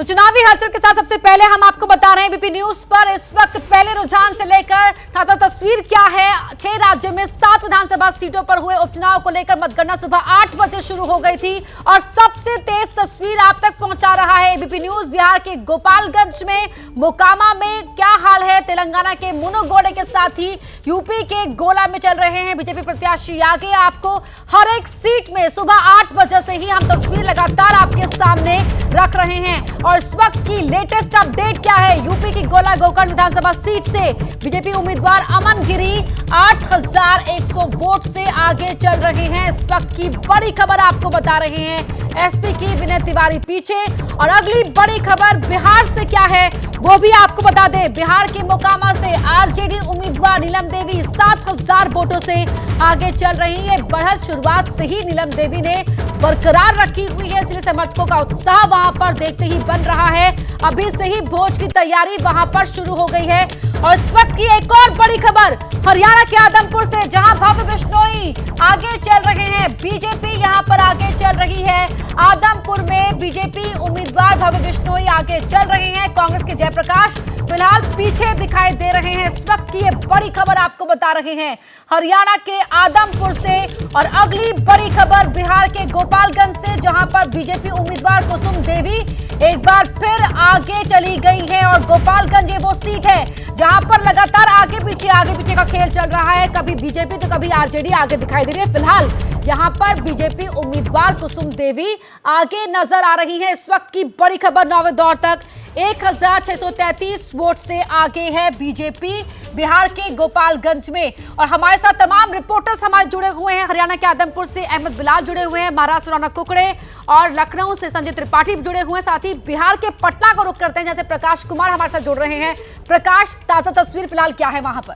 तो चुनावी हलचल के साथ सबसे पहले हम आपको बता रहे हैं बीपी न्यूज पर इस वक्त पहले रुझान से लेकर ताजा तस्वीर क्या है। 6 राज्यों में 7 विधानसभा सीटों पर हुए उपचुनाव को लेकर मतगणना सुबह 8 बजे शुरू हो गई थी और सबसे तेज तस्वीर आप तक पहुंचा रहा है बीपी न्यूज। बिहार के गोपालगंज में मोकामा में क्या हाल है, तेलंगाना के मुनुगोडे के साथ ही यूपी के गोला में चल रहे हैं बीजेपी प्रत्याशी आगे। आपको हर एक सीट में सुबह 8 बजे से ही हम तस्वीर लगातार आपके सामने रख रहे हैं और इस वक्त की लेटेस्ट अपडेट क्या है। यूपी की गोला गोकर्ण विधानसभा सीट से बीजेपी उम्मीदवार अमन गिरी 8100 वोट से आगे चल रहे हैं। इस वक्त की बड़ी खबर आपको बता रहे हैं, एसपी की विनय तिवारी पीछे। और अगली बड़ी खबर बिहार से क्या है वो भी आपको बता दें। बिहार के मोकामा से आरजेडी उम्मीदवार नीलम देवी 7000 वोटों से आगे चल रही है। बढ़त शुरुआत से ही नीलम देवी ने बरकरार रखी हुई है, इसलिए समर्थकों का उत्साह वहां पर देखते ही बन रहा है। अभी से ही भोज की तैयारी वहां पर शुरू हो गई है। और इस वक्त की एक और बड़ी खबर हरियाणा के आदमपुर से, जहां भव्य बिश्नोई आगे चल रहे हैं। बीजेपी यहां पर आगे चल रही है। आदमपुर में बीजेपी उम्मीदवार भव्य बिश्नोई आगे चल रहे हैं। कांग्रेस के जयप्रकाश फिलहाल पीछे दिखाई दे रहे हैं। इस वक्त की ये बड़ी खबर आपको बता रहे हैं हरियाणा के आदमपुर से। और अगली बड़ी खबर बिहार के गोपालगंज से, जहां पर बीजेपी उम्मीदवार कुसुम देवी एक बार फिर आगे चली गई है। और गोपालगंज ये वो सीट है जहां पर लगातार आगे पीछे का खेल चल रहा है। कभी बीजेपी तो कभी आरजेडी आगे दिखाई दे रही है। फिलहाल यहां पर बीजेपी उम्मीदवार कुसुम देवी आगे नजर आ रही है। इस वक्त की बड़ी खबर 9वें दौर तक 1633 वोट से आगे है बीजेपी बिहार के गोपालगंज में। और हमारे साथ तमाम रिपोर्टर्स हमारे जुड़े हुए हैं। हरियाणा के आदमपुर से अहमद बिलाल जुड़े हुए हैं, महाराष्ट्र से रौनक कुकड़े और लखनऊ से संजय त्रिपाठी जुड़े हुए हैं। साथ ही बिहार के पटना को रुख करते हैं, जैसे प्रकाश कुमार हमारे साथ जुड़ रहे हैं। प्रकाश, ताजा तस्वीर फिलहाल क्या है वहां पर?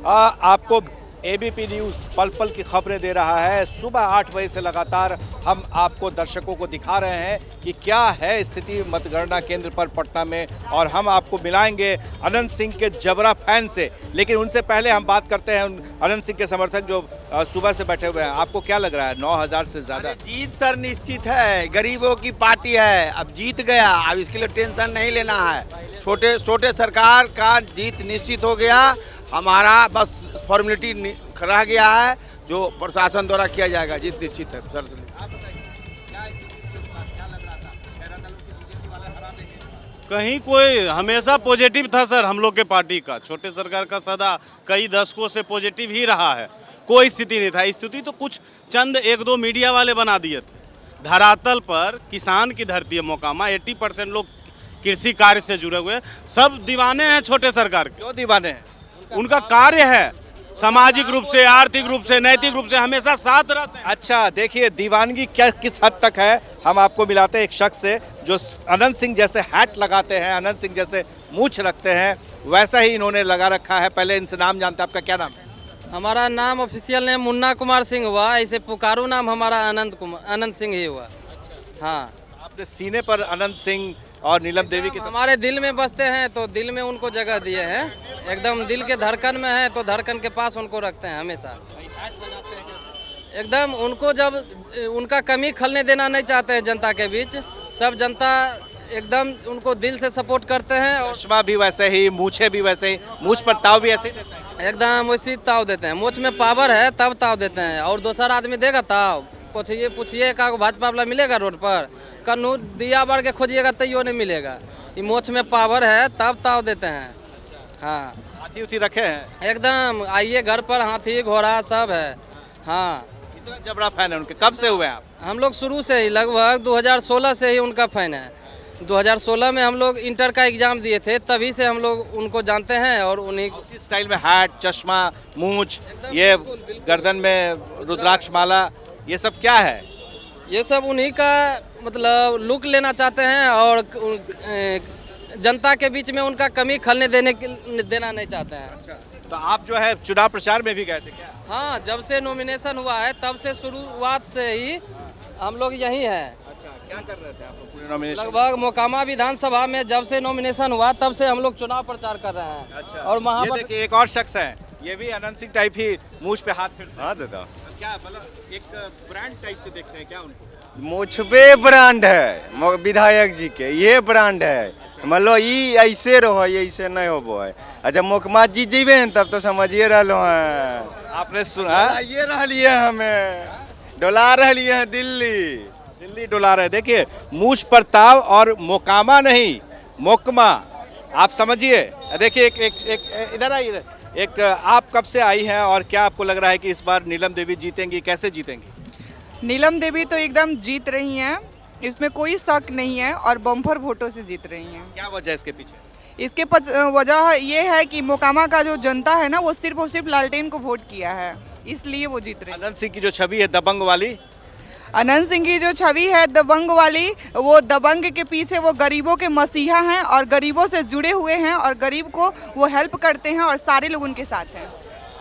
आपको एबीपी न्यूज़ पल पल की खबरें दे रहा है। सुबह 8 बजे से लगातार हम आपको दर्शकों को दिखा रहे हैं कि क्या है स्थिति मतगणना केंद्र पर पटना में। और हम आपको मिलाएंगे अनंत सिंह के जबरा फैन से, लेकिन उनसे पहले हम बात करते हैं अनंत सिंह के समर्थक जो सुबह से बैठे हुए हैं। आपको क्या लग रहा है, 9000 से ज़्यादा? जीत सर निश्चित है, गरीबों की पार्टी है, अब जीत गया, अब इसके लिए टेंशन नहीं लेना है। छोटे सरकार का जीत निश्चित हो गया, हमारा बस फॉर्मेलिटी रह गया है जो प्रशासन द्वारा किया जाएगा। जीत निश्चित है सर। कहीं कोई हमेशा पॉजिटिव था सर हम लोग के पार्टी का। छोटे सरकार का सदा कई दशकों से पॉजिटिव ही रहा है, कोई स्थिति नहीं था। स्थिति तो कुछ चंद 1-2 मीडिया वाले बना दिए थे। धरातल पर किसान की धरती है मोकामा, 80% लोग कृषि कार्य से जुड़े हुए, सब दीवाने हैं छोटे सरकार के। क्यों दीवाने हैं? उनका कार्य है सामाजिक रूप से, आर्थिक रूप से, नैतिक रूप से हमेशा साथ रहते हैं। अच्छा, देखिए दीवानगी क्या किस हद तक है, हम आपको मिलाते हैं एक शख्स से जो अनंत सिंह जैसे हैट लगाते हैं, अनंत सिंह जैसे मूछ रखते हैं, वैसा ही इन्होंने लगा रखा है। पहले इनसे नाम जानते हैं, आपका क्या नाम है? हमारा नाम ऑफिशियल नेम मुन्ना कुमार सिंह हुआ, ऐसे पुकारू नाम हमारा अनंत सिंह ही हुआ। हाँ, आपने सीने पर अनंत सिंह और नीलम देवी की हमारे दिल में बसते हैं तो दिल में उनको जगह दिए हैं। एकदम दिल के धड़कन में है तो धड़कन के पास उनको रखते हैं हमेशा। एकदम उनको जब उनका कमी खलने देना नहीं चाहते हैं जनता के बीच। सब जनता एकदम उनको दिल से सपोर्ट करते हैं। और चश्मा भी वैसे ही, मूछे भी वैसे ही, मूछ पर ताव भी ऐसे ही देते हैं। एकदम वैसी ताव देते हैं। मूछ में पावर है तब ताव देते हैं, और दूसरा आदमी देगा ताव? पूछिए का भाजपा वाला मिलेगा रोड पर? कन्नू दिया बढ़ के खोजिएगा तैयो नहीं मिलेगा। ये मोछ में पावर है तब ताव देते हैं। हाँ, हाथी उथी रखे हैं एकदम, आइए घर पर हाथी घोड़ा सब है। हाँ, इतना जबरा फैन है उनके। कब से हुए हैं आप? हम लोग शुरू से ही, लगभग 2016 से ही उनका फैन है। 2016 में हम लोग इंटर का एग्जाम दिए थे, तभी से हम लोग उनको जानते हैं। और उन्हीं उसी स्टाइल में हैट, चश्मा, मूछ, ये गर्दन में रुद्राक्ष माला, ये सब क्या है? ये सब उन्हीं का मतलब लुक लेना चाहते हैं और जनता के बीच में उनका कमी खलने देना नहीं चाहते हैं। अच्छा, तो आप जो है चुनाव प्रचार में भी गए थे क्या? हाँ, जब से नॉमिनेशन हुआ है तब से शुरुआत से ही हम लोग यहीं हैं। अच्छा, क्या कर रहे थे आप लोग पूरे नॉमिनेशन? लगभग मोकामा विधानसभा में जब से नॉमिनेशन हुआ तब से हम लोग चुनाव प्रचार कर रहे हैं। अच्छा, और वहाँ ये पर देखिए एक और शख्स है, ये भी अनंत सिंह टाइप ही मूछ पे हाथ फिरता है। हाँ दादा, क्या मतलब एक ब्रांड टाइप से देखते हैं क्या उनको? मुझपे ब्रांड है विधायक जी के, ये ब्रांड है। मतलब ई ऐसे रहो, ऐसे नहीं होबो है। अच्छा मुकमा जी जीवे तब तो समझिए रहो हैं। आपने सुना ये रही है, हमें डोला रही है दिल्ली डुला रहे। देखिए मूछ पर ताव और मोकामा नहीं मोकमा, आप समझिए। देखिए एक इधर आइए, एक आप कब से आई हैं और क्या आपको लग रहा है कि इस बार नीलम देवी जीतेंगी, कैसे जीतेंगी? नीलम देवी तो एकदम जीत रही हैं, इसमें कोई शक नहीं है, और बम्पर वोटों से जीत रही हैं। क्या वजह है इसके पीछे? इसके वजह ये है कि मोकामा का जो जनता है ना, वो सिर्फ और सिर्फ लालटेन को वोट किया है, इसलिए वो जीत रही है। अनंत सिंह की जो छवि है दबंग वाली, अनंत सिंह की जो छवि है दबंग वाली, वो दबंग के पीछे वो गरीबों के मसीहा हैं और गरीबों से जुड़े हुए हैं और गरीब को वो हेल्प करते हैं और सारे लोग उनके साथ हैं।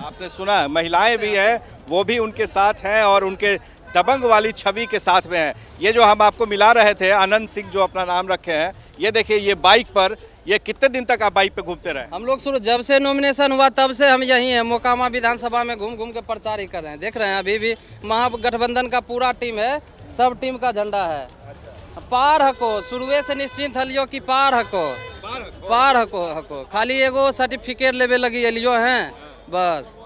आपने सुना महिलाएं भी हैं, वो भी उनके साथ हैं और उनके दबंग वाली छवि के साथ में हैं। ये जो हम आपको मिला रहे थे अनंत सिंह जो अपना नाम रखे हैं, ये देखिए ये बाइक पर, ये कितने दिन तक आप बाइक पे घूमते रहे? हम लोग शुरू जब से नॉमिनेशन हुआ तब से हम यहीं हैं, मोकामा विधानसभा में घूम घूम के प्रचार ही कर रहे हैं। देख रहे हैं अभी भी महागठबंधन का पूरा टीम है, सब टीम का झंडा है। पार हको शुरुए से निश्चिंत हलियो कि पार हको खाली एगो सर्टिफिकेट लेवे लगी एलियो हैं बस।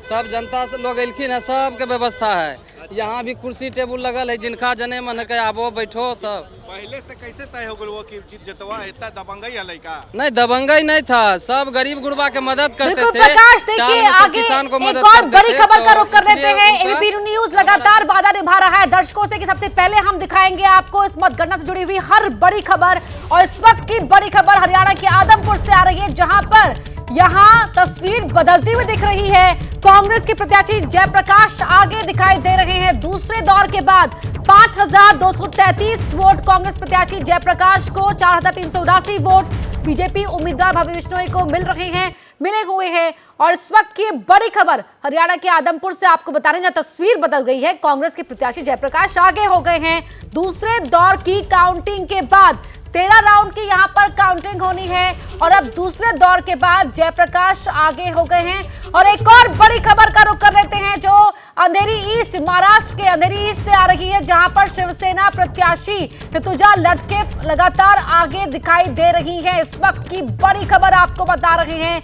सब जनता से लोग एलखिन है, सबके व्यवस्था है। यहाँ भी कुर्सी टेबुल लगल है, जिनका जने मन के आबो बैठो सब। पहले से कैसे तय हो गया वो कि जीत जतवा इतना दबंगई है लड़का? नहीं दबंगई नहीं था, सब गरीब गुरबा के मदद करते बिल्कुल थे। प्रकाश, देखिए आगे किसान को मदद एक और करते बड़ी थे, खबर का तो रुख कर लेते इसलिए हैं। उनका एबीपी न्यूज लगातार वादा निभा रहा है दर्शकों से कि सबसे पहले हम दिखाएंगे आपको इस मतगणना से जुड़ी हुई हर बड़ी खबर। और इस वक्त की बड़ी खबर हरियाणा के आदमपुर से आ रही है, जहां पर यहां तस्वीर बदलती हुई दिख रही है। कांग्रेस के प्रत्याशी जयप्रकाश आगे दिखाई दे रहे हैं। दूसरे दौर के बाद 5233 वोट कांग्रेस प्रत्याशी जयप्रकाश को, 4379 वोट बीजेपी उम्मीदवार भव्य बिश्नोई को मिले हुए हैं। और इस वक्त की बड़ी खबर हरियाणा के आदमपुर से आपको बता रहे हैं, जहां तस्वीर बदल गई है। कांग्रेस के प्रत्याशी जयप्रकाश आगे हो गए हैं। दूसरे दौर की काउंटिंग के बाद 13 राउंड की यहां पर काउंटिंग होनी है और अब दूसरे दौर के बाद जयप्रकाश आगे हो गए हैं। और एक और बड़ी खबर का रुख कर लेते हैं, जो अंधेरी ईस्ट, महाराष्ट्र के अंधेरी ईस्ट से आ रही है, जहां पर शिवसेना प्रत्याशी ऋतुजा लटके लगातार आगे दिखाई दे रही है। इस वक्त की बड़ी खबर आपको बता रहे हैं।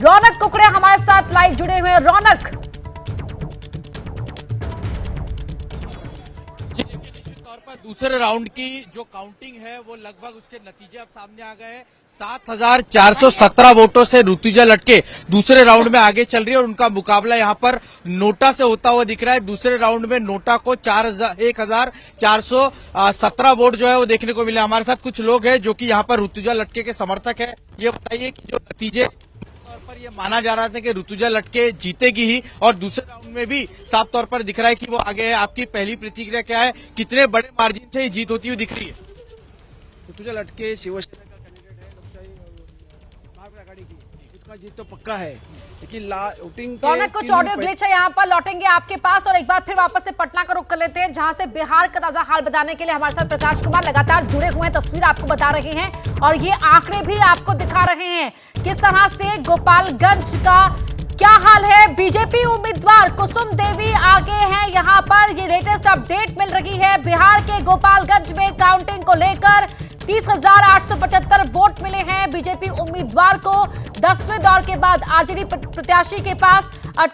रौनक कुकड़े हमारे साथ लाइव जुड़े हुए हैं। रौनक, दूसरे राउंड की जो काउंटिंग है वो लगभग उसके नतीजे अब सामने आ गए हैं। 7417 वोटों से ऋतुजा लटके दूसरे राउंड में आगे चल रही है और उनका मुकाबला यहां पर नोटा से होता हुआ दिख रहा है। दूसरे राउंड में नोटा को 1417 वोट जो है वो देखने को मिले। हमारे साथ कुछ लोग हैं जो कि यहां पर ऋतुजा लटके के समर्थक है। ये बताइए कि जो नतीजे पर ये माना जा रहा था कि ऋतुजा लटके जीतेगी ही और दूसरे राउंड में भी साफ तौर पर दिख रहा है कि वो आगे है। आपकी पहली प्रतिक्रिया क्या है, कितने बड़े मार्जिन से ये जीत होती हुई दिख रही है? ऋतुजा लटके शिवसेना का कैंडिडेट है, लोकशाही महाविकास आघाड़ी की, उसका जीत तो पक्का है। लेकिन वोटिंग रौनक कुछ ऑडियो ग्लिच है, यहाँ पर लौटेंगे आपके पास और एक बार फिर वापस से पटना का रुख कर लेते हैं, जहां से बिहार का ताजा हाल बताने के लिए हमारे साथ प्रकाश कुमार लगातार जुड़े हुए हैं। तस्वीर आपको बता रहे हैं और ये आंकड़े भी आपको दिखा रहे हैं किस तरह से गोपालगंज का क्या हाल है। बीजेपी उम्मीदवार कुसुम देवी आगे हैं, यहाँ पर ये लेटेस्ट अपडेट मिल रही है। बिहार के गोपालगंज में काउंटिंग को लेकर 30,875 वोट मिले हैं बीजेपी उम्मीदवार को। 10वें दौर के बाद आरजेडी प्रत्याशी के पास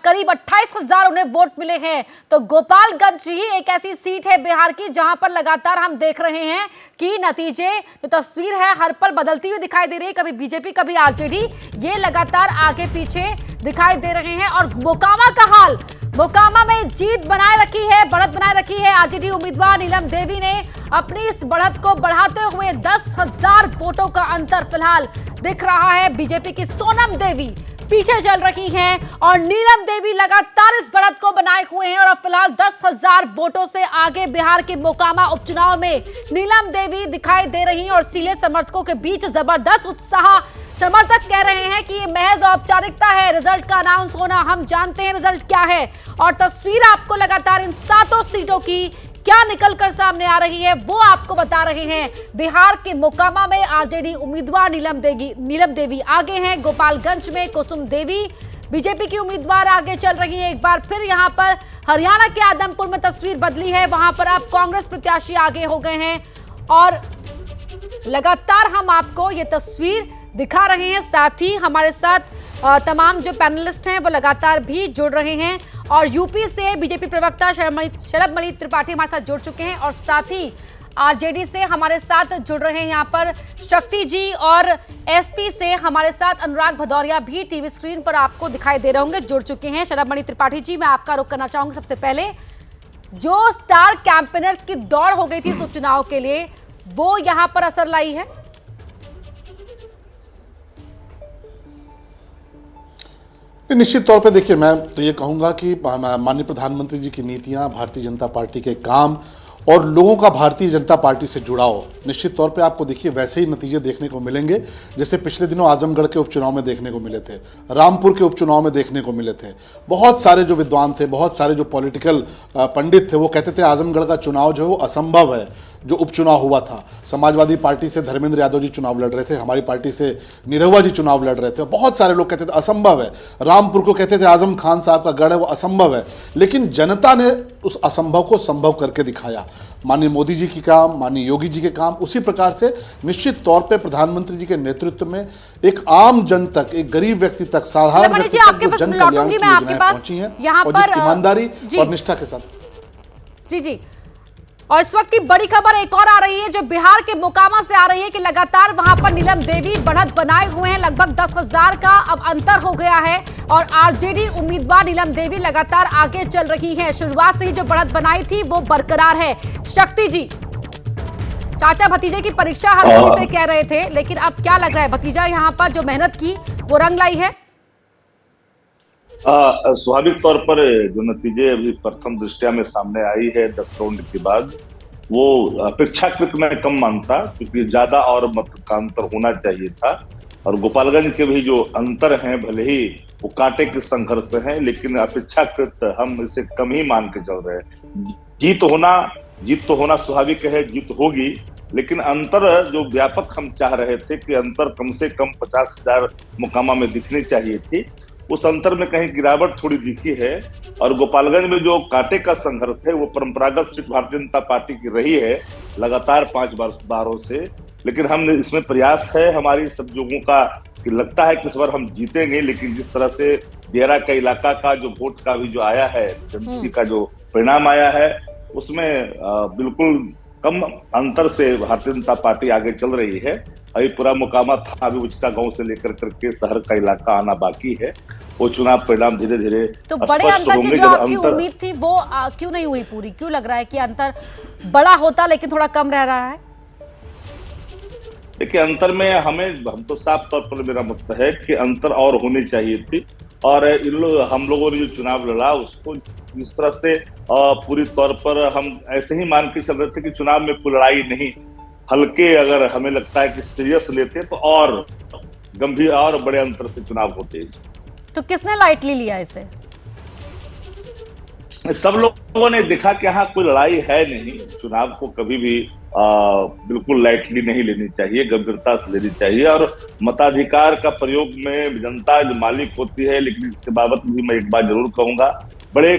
करीब 28,000 उन्हें वोट मिले हैं। तो गोपालगंज ही एक ऐसी सीट है बिहार की जहां पर लगातार हम देख रहे हैं कि नतीजे, जो तस्वीर है हर पल बदलती हुई दिखाई दे रही है। कभी बीजेपी कभी आरजेडी, ये लगातार आगे पीछे दिखाई दे रहे हैं। और मोकामा का हाल, मोकामा में जीत बनाए रखी है, बढ़त बनाए रखी है आरजेडी उम्मीदवार नीलम देवी ने। अपनी इस बढ़त को बढ़ाते हुए 10,000 वोटों का अंतर फिलहाल दिख रहा है। बीजेपी की सोनम देवी पीछे चल रही हैं और नीलम देवी लगातार इस बढ़त को बनाए हुए हैं और अब फिलहाल 10,000 वोटों से आगे बिहार के मोकामा उपचुनाव में नीलम देवी दिखाई दे रही हैं। और सीले समर्थकों के बीच जबरदस्त उत्साह, समर्थक कह रहे हैं कि ये महज औपचारिकता है, रिजल्ट का अनाउंस होना, हम जानते हैं रिजल्ट क्या है। और तस्वीर आपको लगातार इन 7 सीटों की क्या निकलकर सामने आ रही है वो आपको बता रहे हैं। बिहार के मोकामा में आरजेडी उम्मीदवार नीलम देवी आगे हैं। गोपालगंज में कुसुम देवी बीजेपी की उम्मीदवार आगे चल रही है। एक बार फिर यहां पर हरियाणा के आदमपुर में तस्वीर बदली है, वहां पर अब कांग्रेस प्रत्याशी आगे हो गए हैं और लगातार हम आपको ये तस्वीर दिखा रहे हैं। साथ ही हमारे साथ तमाम जो पैनलिस्ट हैं वो लगातार भी जुड़ रहे हैं और यूपी से बीजेपी प्रवक्ता शरद मणि त्रिपाठी हमारे साथ जुड़ चुके हैं और साथ ही आरजेडी से हमारे साथ जुड़ रहे हैं यहाँ पर शक्ति जी और एसपी से हमारे साथ अनुराग भदौरिया भी टीवी स्क्रीन पर आपको दिखाई दे रहे होंगे, जुड़ चुके हैं। शरद मणि त्रिपाठी जी, मैं आपका रुख करना चाहूंगी। सबसे पहले जो स्टार कैंपेनर्स की दौड़ हो गई थी इस उपचुनाव के लिए, वो यहां पर असर लाई है? निश्चित तौर पे देखिए, मैं तो ये कहूँगा कि माननीय प्रधानमंत्री जी की नीतियाँ, भारतीय जनता पार्टी के काम और लोगों का भारतीय जनता पार्टी से जुड़ाव, निश्चित तौर पे आपको देखिए वैसे ही नतीजे देखने को मिलेंगे जैसे पिछले दिनों आजमगढ़ के उपचुनाव में देखने को मिले थे, रामपुर के उपचुनाव में देखने को मिले थे। बहुत सारे जो विद्वान थे, बहुत सारे जो पॉलिटिकल पंडित थे, वो कहते थे आजमगढ़ का चुनाव जो है वो असंभव है। जो उपचुनाव हुआ था, समाजवादी पार्टी से धर्मेंद्र यादव जी चुनाव लड़ रहे थे, हमारी पार्टी से निरहुआ जी चुनाव लड़ रहे थे, बहुत सारे लोग कहते थे असंभव है। रामपुर को कहते थे आजम खान साहब का गढ़ है, वो असंभव है। लेकिन जनता ने उस असंभव को संभव करके दिखाया। माननीय मोदी जी की काम, माननीय योगी जी के काम, उसी प्रकार से निश्चित तौर पे प्रधानमंत्री जी के नेतृत्व में एक आम जन तक, एक गरीब व्यक्ति तक, साधारण व्यक्ति तक जो जन कल्याण की योजनाएं पहुंची हैं और जिस ईमानदारी और निष्ठा के साथ। जी। और इस वक्त की बड़ी खबर एक और आ रही है जो बिहार के मोकामा से आ रही है कि लगातार वहां पर नीलम देवी बढ़त बनाए हुए हैं। लगभग 10,000 का अब अंतर हो गया है और आरजेडी उम्मीदवार नीलम देवी लगातार आगे चल रही हैं। शुरुआत से ही जो बढ़त बनाई थी वो बरकरार है। शक्ति जी, चाचा भतीजे की परीक्षा हल होने से कह रहे थे, लेकिन अब क्या लग रहा है, भतीजा यहाँ पर जो मेहनत की वो रंग लाई है? स्वाभाविक तौर पर जो नतीजे अभी प्रथम दृष्टया में सामने आई है 10 राउंड के बाद, वो अपेक्षाकृत में कम मानता, क्योंकि ज्यादा और मत का अंतर होना चाहिए था। और गोपालगंज के भी जो अंतर हैं, भले ही वो कांटे के संघर्ष हैं, लेकिन अपेक्षाकृत हम इसे कम ही मान के चल रहे हैं। जीत तो होना स्वाभाविक है, जीत होगी, लेकिन अंतर जो व्यापक हम चाह रहे थे कि अंतर कम से कम 50,000 मोकामा में दिखनी चाहिए थी, उस अंतर में कहीं गिरावट थोड़ी दिखी है। और गोपालगंज में जो कांटे का संघर्ष है वो परंपरागत सीट भारतीय जनता पार्टी की रही है लगातार 5 बारों से, लेकिन हम इसमें प्रयास है हमारी सब लोगों का कि लगता है कि इस बार हम जीतेंगे। लेकिन जिस तरह से देहरा का इलाका का जो वोट का भी जो आया है, जनता का जो परिणाम आया है, उसमें बिल्कुल कम अंतर से भारतीय जनता पार्टी आगे चल रही है। अभी पूरा मोकामा था, अभी उचका गांव से लेकर करके शहर का इलाका आना बाकी है। वो चुनाव परिणाम धीरे धीरे तो बड़े अंतर की जो आपकी उम्मीद थी वो क्यों नहीं हुई पूरी? क्यों लग रहा है कि अंतर बड़ा होता लेकिन थोड़ा कम रह रहा है? देखिए, अंतर में हम तो साफ तौर पर मेरा मत है कि अंतर और होनी चाहिए थी। और हम लोगों ने जो चुनाव लड़ा उसको इस तरह से पूरी तौर पर हम ऐसे ही मान के चल रहे थे कि चुनाव में कोई लड़ाई नहीं, हल्के अगर हमें लगता है कि सीरियस लेते तो और गंभीर और बड़े अंतर से चुनाव होते। तो किसने लाइटली लिया इसे? सब लोगों ने देखा कि यहाँ कोई लड़ाई है नहीं। चुनाव को कभी भी बिल्कुल लाइटली नहीं लेनी चाहिए, गंभीरता से लेनी चाहिए। और मताधिकार का प्रयोग में जनता जो मालिक होती है, लेकिन इसके बाबत भी मैं एक बात जरूर कहूंगा, बड़े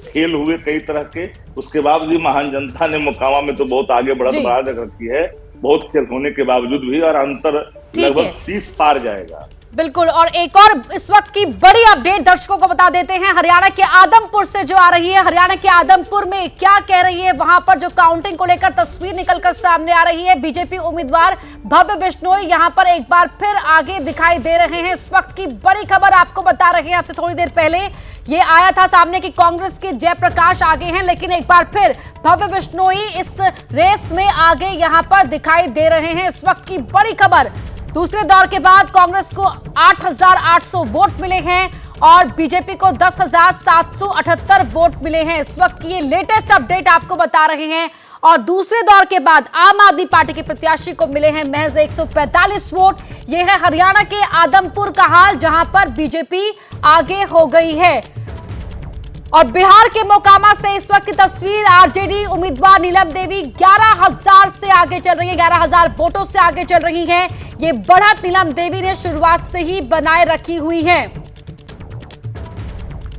खेल हुए कई तरह के, उसके बावजूद भी महान जनता ने मोकामा में तो बहुत आगे बढ़त बढ़ा रखी है, बहुत खेल होने के बावजूद भी, और अंतर लगभग 30 पार जाएगा। बिल्कुल। और एक और इस वक्त की बड़ी अपडेट दर्शकों को बता देते हैं, हरियाणा के आदमपुर से जो आ रही है। हरियाणा के आदमपुर में क्या कह रही है, वहां पर जो काउंटिंग को लेकर तस्वीर निकलकर सामने आ रही है। बीजेपी उम्मीदवार भव्य बिश्नोई यहां पर एक बार फिर आगे दिखाई दे रहे हैं। इस वक्त की बड़ी खबर आपको बता रहे हैं, आपसे थोड़ी देर पहले ये आया था सामने कि कांग्रेस के जयप्रकाश आगे हैं, लेकिन एक बार फिर भव्य बिश्नोई इस रेस में आगे यहां पर दिखाई दे रहे हैं। इस वक्त की बड़ी खबर, दूसरे दौर के बाद कांग्रेस को 8,800 वोट मिले हैं और बीजेपी को 10,778 वोट मिले हैं। इस वक्त की ये लेटेस्ट अपडेट आपको बता रहे हैं। और दूसरे दौर के बाद आम आदमी पार्टी के प्रत्याशी को मिले हैं महज 145 वोट। ये है हरियाणा के आदमपुर का हाल, जहां पर बीजेपी आगे हो गई है। और बिहार के मोकामा से इस वक्त की तस्वीर, आरजेडी उम्मीदवार नीलम देवी 11,000 से आगे चल रही है, 11,000 वोटों से आगे चल रही हैं। ये बढ़त नीलम देवी ने शुरुआत से ही बनाए रखी हुई है।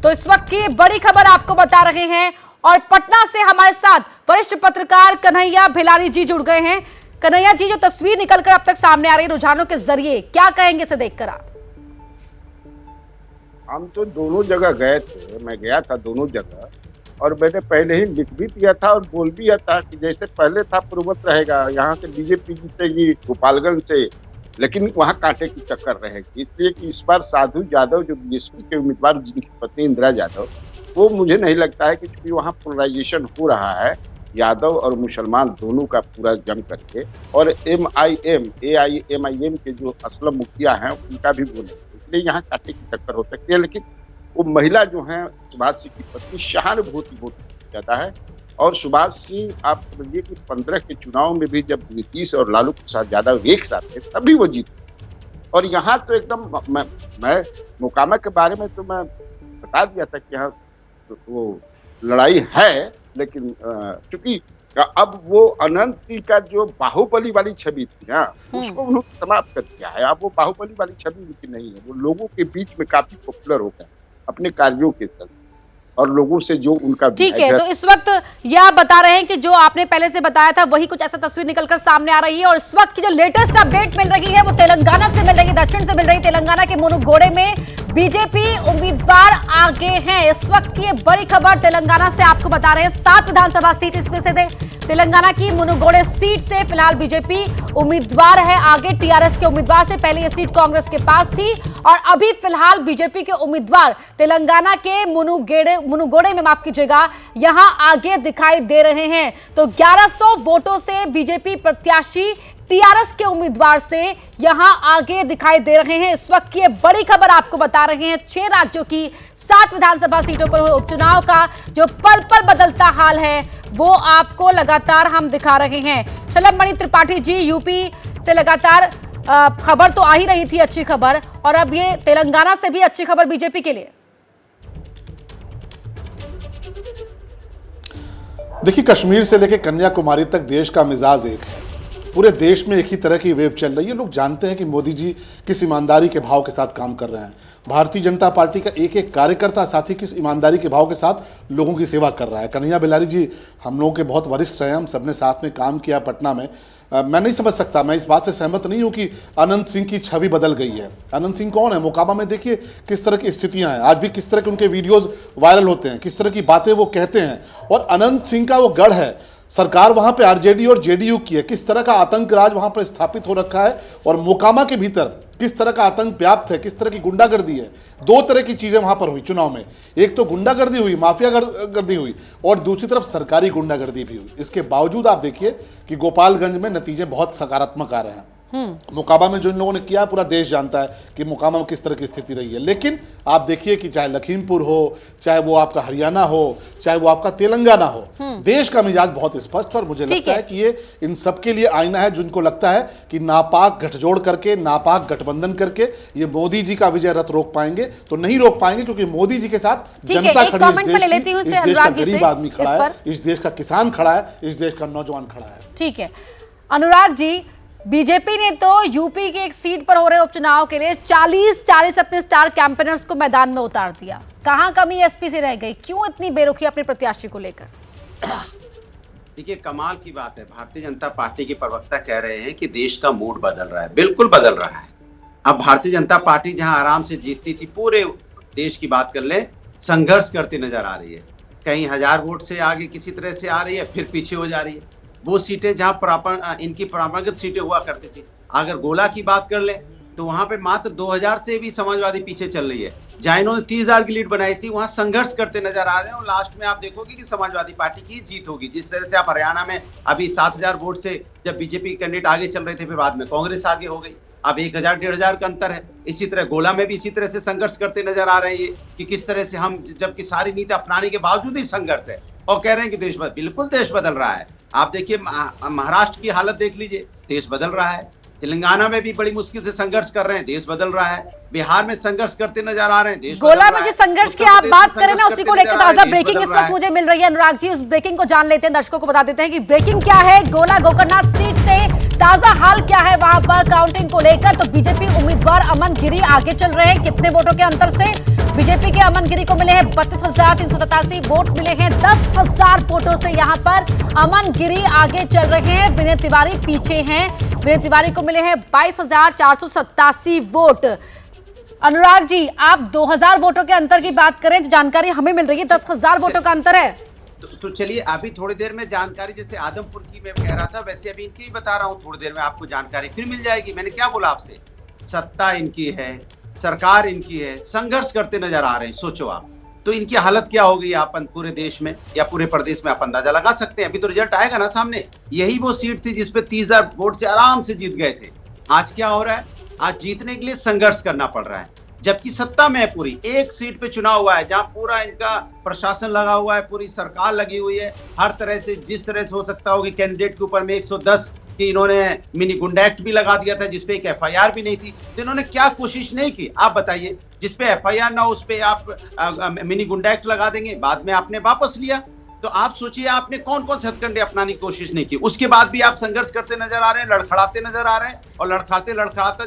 तो इस वक्त की बड़ी खबर आपको बता रहे हैं और पटना से हमारे साथ वरिष्ठ पत्रकार कन्हैया भिलारी जी जुड़ गए हैं। कन्हैया जी, जो तस्वीर निकलकर अब तक सामने आ रही है रुझानों के जरिए, क्या कहेंगे इसे देखकर आप? हम तो दोनों जगह गए थे, मैं गया था दोनों जगह, और मैंने पहले ही लिख भी दिया था और बोल भी दिया था कि जैसे पहले था पूर्ववत रहेगा, यहाँ से बीजेपी जीतेगी गोपालगंज से, लेकिन वहाँ कांटे की टक्कर रहेगी। इसलिए कि इस बार साधु यादव जो बीएसपी के उम्मीदवार जिनकी पत्नी इंदिरा यादव, वो मुझे नहीं लगता है कि चूंकि वहाँ पोलराइजेशन हो रहा है यादव और मुसलमान दोनों का पूरा जम करके, और AIM के जो असलम मुखिया हैं उनका भी बोले, इसलिए यहाँ कांटे की टक्कर हो सकती है। लेकिन वो महिला जो है सुभाष सिंह की पत्नी सहानुभूति बहुत ज्यादा है, और सुभाष सिंह आप समझिए कि 15 के चुनाव में भी जब नीतीश और लालू प्रसाद यादव एक साथ थे तभी वो जीते। और यहाँ तो एकदम मैं मोकामा के बारे में तो मैं बता दिया था कि यहाँ तो वो लड़ाई है, लेकिन चूंकि अब वो अनंत सिंह का जो बाहुबली वाली छवि थी ना, उसको उन्होंने समाप्त कर दिया है। अब वो बाहुबली वाली छवि उनकी नहीं है, वो लोगों के बीच में काफी पॉपुलर हो गया अपने कार्यों के चलते और लोगों से जो उनका। ठीक है, तो इस वक्त यह आप बता रहे हैं कि जो आपने पहले से बताया था वही कुछ ऐसा तस्वीर निकलकर सामने आ रही है। और इस वक्त की जो लेटेस्ट अपडेट मिल रही है वो तेलंगाना से मिल रही है, दक्षिण से मिल रही है। तेलंगाना के मुनुगोडे में बीजेपी उम्मीदवार आगे हैं। इस वक्त की बड़ी खबर तेलंगाना से आपको बता रहे हैं, 7 विधानसभा सीट इसमें से तेलंगाना की मुनुगोडे सीट से फिलहाल बीजेपी उम्मीदवार है आगे टीआरएस के उम्मीदवार से। पहले ये सीट कांग्रेस के पास थी और अभी फिलहाल बीजेपी के उम्मीदवार तेलंगाना के मुनुगोडे में, माफ कीजिएगा, यहां आगे दिखाई दे रहे हैं। तो 1100 वोटों से बीजेपी प्रत्याशी टीआरएस के उम्मीदवार से यहां आगे दिखाई दे रहे हैं। इस वक्त की बड़ी खबर आपको बता रहे हैं, 6 राज्यों की 7 विधानसभा सीटों पर हुए उपचुनाव का जो पल पल बदलता हाल है वो आपको लगातार हम दिखा रहे हैं। शलभ त्रिपाठी जी, यूपी से लगातार खबर तो आ ही रही थी, अच्छी खबर, और अब ये तेलंगाना से भी अच्छी खबर बीजेपी के लिए। देखिए, कश्मीर से लेकर कन्याकुमारी तक देश का मिजाज एक है। पूरे देश में एक ही तरह की वेव चल रही है। लोग जानते हैं कि मोदी जी किस ईमानदारी के भाव के साथ काम कर रहे हैं। भारतीय जनता पार्टी का एक एक कार्यकर्ता साथी किस ईमानदारी के भाव के साथ लोगों की सेवा कर रहा है। कन्हैया भिलारी जी हम लोगों के बहुत वरिष्ठ हैं, हम सबने साथ में काम किया पटना में। मैं नहीं समझ सकता, मैं इस बात से सहमत नहीं हूं कि अनंत सिंह की छवि बदल गई है। अनंत सिंह कौन है? मोकामा में देखिए किस तरह की स्थितियां हैं, आज भी किस तरह के उनके वीडियोज वायरल होते हैं, किस तरह की बातें वो कहते हैं। और अनंत सिंह का वो गढ़ है, सरकार वहां पे आरजेडी और जेडीयू की है, किस तरह का आतंक राज वहां पर स्थापित हो रखा है और मोकामा के भीतर किस तरह का आतंक व्याप्त है, किस तरह की गुंडागर्दी है। 2 तरह की चीजें वहां पर हुई चुनाव में, एक तो गुंडागर्दी हुई, माफिया गर्दी हुई, और दूसरी तरफ सरकारी गुंडागर्दी भी हुई। इसके बावजूद आप देखिए कि गोपालगंज में नतीजे बहुत सकारात्मक आ रहे हैं। मोकामा में जो इन लोगों ने किया पूरा देश जानता है कि मोकामा में किस तरह की स्थिति रही है। लेकिन आप देखिए कि चाहे लखीमपुर हो, चाहे वो आपका हरियाणा हो, चाहे वो आपका तेलंगाना हो, देश का मिजाज बहुत स्पष्ट। और मुझे लगता है कि ये इन सब के लिए आईना है जिनको लगता है कि नापाक गठजोड़ करके, नापाक गठबंधन करके ये मोदी जी का विजय रथ रोक पाएंगे, तो नहीं रोक पाएंगे, क्योंकि मोदी जी के साथ जनता खड़ी है, इस देश का गरीब आदमी खड़ा है, इस देश का किसान खड़ा है, इस देश का नौजवान खड़ा है। ठीक है अनुराग जी, बीजेपी ने तो यूपी की एक सीट पर हो रहे उपचुनाव के लिए 40 अपने स्टार कैंपेनर्स को मैदान में उतार दिया। कहां कमी एसपी से रह गई? क्यों इतनी बेरुखी अपने प्रत्याशी को लेकर? देखिए, कमाल की बात है, भारतीय जनता पार्टी के प्रवक्ता कह रहे हैं कि देश का मूड बदल रहा है। बिल्कुल बदल रहा है। अब भारतीय जनता पार्टी जहां आराम से जीतती थी, पूरे देश की बात कर ले, संघर्ष करती नजर आ रही है। कहीं 1000 वोट से आगे किसी तरह से आ रही है, फिर पीछे हो जा रही है। वो सीटें जहां इनकी परंपरागत सीटें हुआ करती थी, अगर गोला की बात कर ले तो वहां पे मात्र 2000 से भी समाजवादी पीछे चल रही है। जहां इन्होंने 30,000 की लीड बनाई थी, वहां संघर्ष करते नजर आ रहे हैं। और लास्ट में आप देखोगे कि समाजवादी पार्टी की जीत होगी। जिस तरह से आप हरियाणा में अभी 7000 वोट से जब बीजेपी कैंडिडेट आगे चल रहे थे, फिर बाद में कांग्रेस आगे हो गई, अब 1000-1500 का अंतर है। इसी तरह गोला में भी इसी तरह से संघर्ष करते नजर आ रहे हैं कि किस तरह से हम, जबकि सारी नीति अपनाने के बावजूद ही संघर्ष है, और कह रहे हैं कि बिल्कुल देश बदल रहा है। आप देखिए महाराष्ट्र की हालत देख लीजिए, देश बदल रहा है। तेलंगाना में भी बड़ी मुश्किल से संघर्ष कर रहे हैं, देश बदल रहा है। बिहार में संघर्ष करते नजर आ रहे हैं, देश गोला में जिस संघर्ष की आप बात करें ना, उसी को लेकर ताजा ब्रेकिंग इस वक्त मुझे मिल रही है। अनुराग जी, उस ब्रेकिंग को जान लेते हैं, दर्शकों को बता देते हैं कि ब्रेकिंग क्या है। गोला गोकर्णनाथ सीट से ताजा हाल क्या है वहां पर काउंटिंग को लेकर? तो बीजेपी उम्मीदवार अमन गिरी आगे चल रहे हैं, कितने वोटों के अंतर से? बीजेपी के अमन गिरी को मिले हैं 32,387 वोट मिले हैं 10,000 वोटों से। यहां पर अमन गिरी आगे चल रहे हैं, विनय तिवारी पीछे हैं। विनय तिवारी को मिले हैं 22,487 वोट। अनुराग जी, आप 2,000 वोटों के अंतर की बात करें, जो जानकारी हमें मिल रही है 10,000 वोटों का अंतर है। तो चलिए, अभी थोड़ी देर में जानकारी, जैसे आदमपुर की मैं कह रहा था, वैसे अभी इनकी भी बता रहा हूँ। थोड़ी देर में आपको जानकारी फिर मिल जाएगी। मैंने क्या बोला आपसे, सत्ता इनकी है, सरकार इनकी है, संघर्ष करते नजर आ रहे हैं। सोचो आप, तो इनकी हालत क्या होगी अपन पूरे देश में या पूरे प्रदेश में आप अंदाजा लगा सकते हैं। अभी तो रिजल्ट आएगा ना सामने। यही वो सीट थी जिसपे 30,000 वोट से आराम से जीत गए थे। आज क्या हो रहा है, आज जीतने के लिए संघर्ष करना पड़ रहा है, जबकि सत्ता में है पूरी। एक सीट पे चुनाव हुआ है जहां पूरा इनका प्रशासन लगा हुआ है, पूरी सरकार लगी हुई है, हर तरह से, जिस तरह से हो सकता हो कि कैंडिडेट के ऊपर में 110 कि इन्होंने मिनी गुंडा एक्ट भी लगा दिया था, जिसपे एक एफआईआर भी नहीं थी। तो इन्होंने क्या कोशिश नहीं की, आप बताइए। जिसपे एफआईआर ना हो उस पे आप मिनी गुंडा एक्ट लगा देंगे, बाद में आपने वापस लिया। तो आप सोचिए आपने कौन कौन से हथकंडे अपनाने की कोशिश नहीं की। उसके बाद भी आप संघर्ष करते नजर आ रहे हैं, लड़खड़ाते नजर आ रहे हैं। और लड़खड़ाते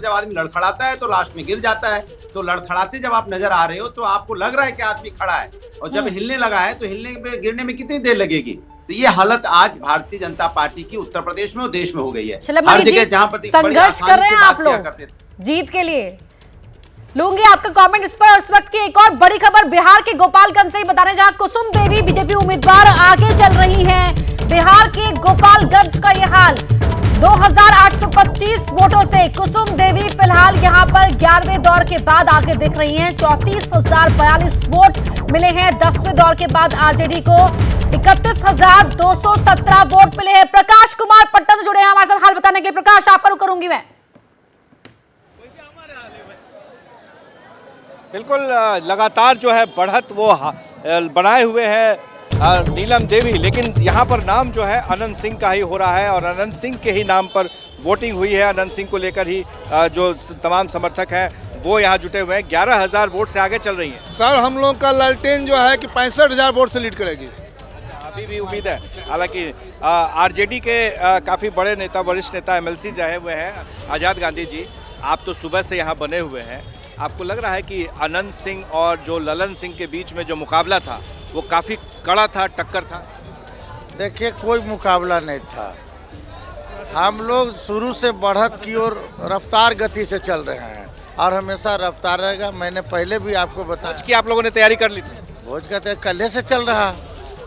जब आदमी लड़खड़ाता है तो लास्ट में गिर जाता है। तो लड़खड़ाते जब आप नजर आ रहे हो तो आपको लग रहा है कि आदमी खड़ा है, और जब हिलने लगा है तो हिलने में, गिरने में कितनी देर लगेगी। तो ये हालत आज भारतीय जनता पार्टी की उत्तर प्रदेश में और देश में हो गई है। हर जगह जहां पर संघर्ष कर रहे हैं आप लोग जीत के लिए। लूंगी आपका कमेंट इस पर। और इस वक्त की एक और बड़ी खबर बिहार के गोपालगंज से ही बता रहे हैं, जहां कुसुम देवी बीजेपी उम्मीदवार आगे चल रही हैं। बिहार के गोपालगंज का यह हाल, 2,825 वोटों से कुसुम देवी फिलहाल यहां पर 11वें दौर के बाद आगे दिख रही हैं। 34,042 वोट मिले हैं 10वें दौर के बाद आरजेडी को। 31,217 वोट मिले हैं। प्रकाश कुमार पटना से जुड़े हैं हमारे साथ हाल बताने के लिए। प्रकाश, आपका रुख करूंगी मैं। बिल्कुल, लगातार जो है बढ़त वो बनाए हुए हैं नीलम देवी, लेकिन यहाँ पर नाम जो है अनंत सिंह का ही हो रहा है और अनंत सिंह के ही नाम पर वोटिंग हुई है। अनंत सिंह को लेकर ही जो तमाम समर्थक हैं वो यहाँ जुटे हुए हैं। 11,000 वोट से आगे चल रही हैं। सर, हम लोग का लालटेन जो है कि 65,000 वोट से लीड करेगी। अभी भी उम्मीद है। हालांकि आरजेडी के काफ़ी बड़े नेता, वरिष्ठ नेता एमएलसी जो है हुए हैं आज़ाद गांधी जी, आप तो सुबह से यहाँ बने हुए हैं। आपको लग रहा है कि अनंत सिंह और जो ललन सिंह के बीच में जो मुकाबला था वो काफ़ी कड़ा था, टक्कर था? देखिए, कोई मुकाबला नहीं था। हम लोग शुरू से बढ़त की ओर रफ्तार गति से चल रहे हैं और हमेशा रफ्तार रहेगा। मैंने पहले भी आपको बताया कि आप लोगों ने तैयारी कर ली थी। भोज का तय कल से चल रहा।